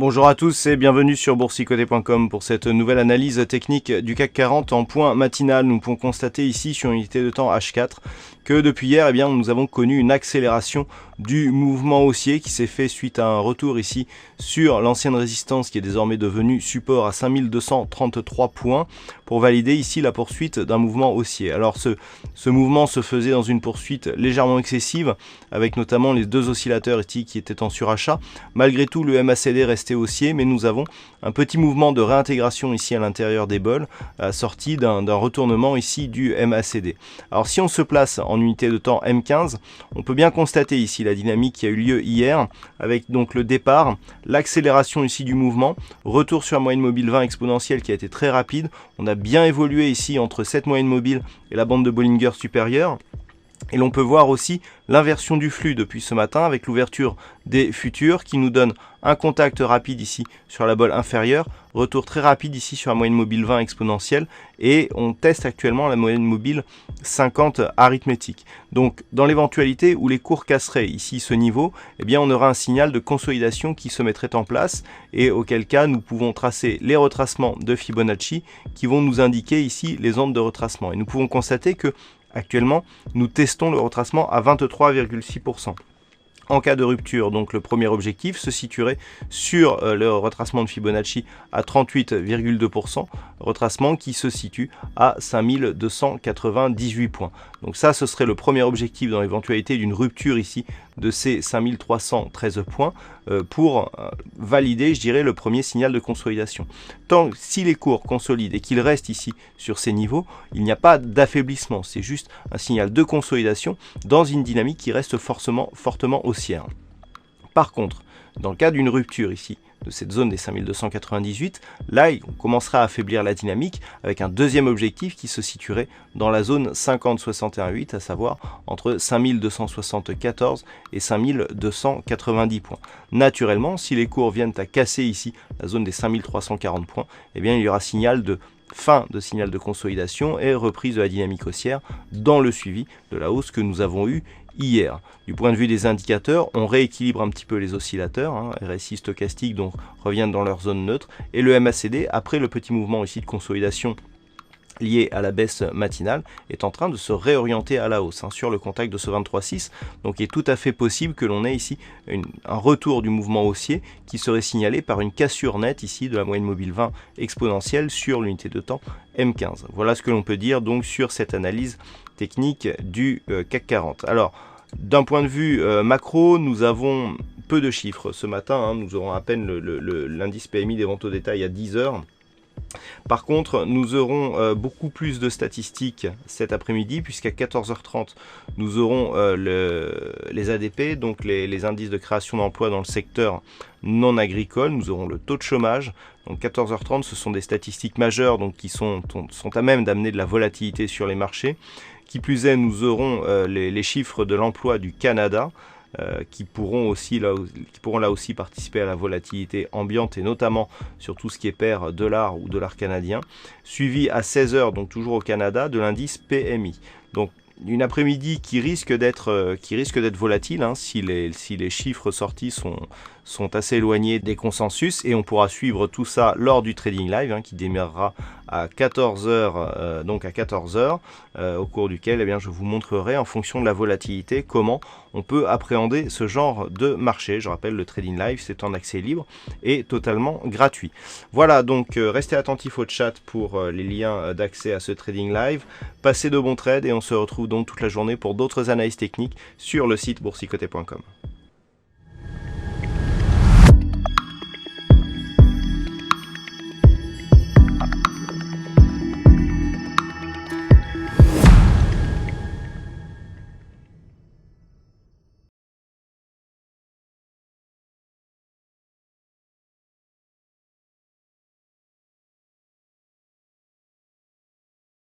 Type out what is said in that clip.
Bonjour à tous et bienvenue sur boursicoté.com pour cette nouvelle analyse technique du CAC 40 en point matinal. Nous pouvons constater ici sur une unité de temps H4 que depuis hier, nous avons connu une accélération du mouvement haussier qui s'est fait suite à un retour ici sur l'ancienne résistance qui est désormais devenue support à 5233 points pour valider ici la poursuite d'un mouvement haussier. Alors ce mouvement se faisait dans une poursuite légèrement excessive avec notamment les deux oscillateurs ici qui étaient en surachat. Malgré tout, le MACD restait haussier, mais nous avons un petit mouvement de réintégration ici à l'intérieur des bols sorti d'un retournement ici du MACD. Alors si on se place en unité de temps M15, on peut bien constater ici la dynamique qui a eu lieu hier avec donc le départ, l'accélération ici du mouvement, retour sur la moyenne mobile 20 exponentielle qui a été très rapide. On a bien évolué ici entre cette moyenne mobile et la bande de Bollinger supérieure. Et l'on peut voir aussi l'inversion du flux depuis ce matin avec l'ouverture des futurs qui nous donne un contact rapide ici sur la bolle inférieure, retour très rapide ici sur la moyenne mobile 20 exponentielle et on teste actuellement la moyenne mobile 50 arithmétique. Donc dans l'éventualité où les cours casseraient ici ce niveau, on aura un signal de consolidation qui se mettrait en place et auquel cas nous pouvons tracer les retracements de Fibonacci qui vont nous indiquer ici les ondes de retracement. Et nous pouvons constater que actuellement, nous testons le retracement à 23,6%. En cas de rupture, donc le premier objectif se situerait sur le retracement de Fibonacci à 38,2%, retracement qui se situe à 5298 points. Donc ça, ce serait le premier objectif dans l'éventualité d'une rupture ici de ces 5313 points pour valider, je dirais, le premier signal de consolidation. Si les cours consolident et qu'ils restent ici sur ces niveaux, il n'y a pas d'affaiblissement, c'est juste un signal de consolidation dans une dynamique qui reste fortement haussière. Par contre, dans le cas d'une rupture ici, de cette zone des 5298, là on commencera à affaiblir la dynamique avec un deuxième objectif qui se situerait dans la zone 50-61-8, à savoir entre 5274 et 5290 points. Naturellement, si les cours viennent à casser ici la zone des 5340 points, il y aura signal de fin de signal de consolidation et reprise de la dynamique haussière dans le suivi de la hausse que nous avons eue hier. Du point de vue des indicateurs, on rééquilibre un petit peu les oscillateurs, RSI stochastique donc reviennent dans leur zone neutre et le MACD après le petit mouvement ici de consolidation lié à la baisse matinale est en train de se réorienter à la hausse sur le contact de ce 23,6. Donc il est tout à fait possible que l'on ait ici un retour du mouvement haussier qui serait signalé par une cassure nette ici de la moyenne mobile 20 exponentielle sur l'unité de temps M15. Voilà ce que l'on peut dire donc sur cette analyse technique du CAC 40. Alors d'un point de vue macro, nous avons peu de chiffres ce matin, nous aurons à peine l'indice PMI des ventes au détail à 10 heures. Par contre, nous aurons beaucoup plus de statistiques cet après-midi, puisqu'à 14h30, nous aurons les ADP, donc les indices de création d'emplois dans le secteur non agricole. Nous aurons le taux de chômage. Donc 14h30, ce sont des statistiques majeures donc, qui sont à même d'amener de la volatilité sur les marchés. Qui plus est, nous aurons les chiffres de l'emploi du Canada. Qui pourront là aussi participer à la volatilité ambiante et notamment sur tout ce qui est paire dollar ou dollar canadien, suivi à 16h, donc toujours au Canada, de l'indice PMI. Donc une après-midi qui risque d'être volatile si les chiffres sortis sont assez éloignés des consensus et on pourra suivre tout ça lors du trading live qui démarrera à 14h, donc à 14h, au cours duquel je vous montrerai en fonction de la volatilité comment on peut appréhender ce genre de marché. Je rappelle, le trading live c'est en accès libre et totalement gratuit. Voilà, donc restez attentifs au chat pour les liens d'accès à ce trading live. Passez de bons trades et on se retrouve donc toute la journée pour d'autres analyses techniques sur le site boursicoté.com.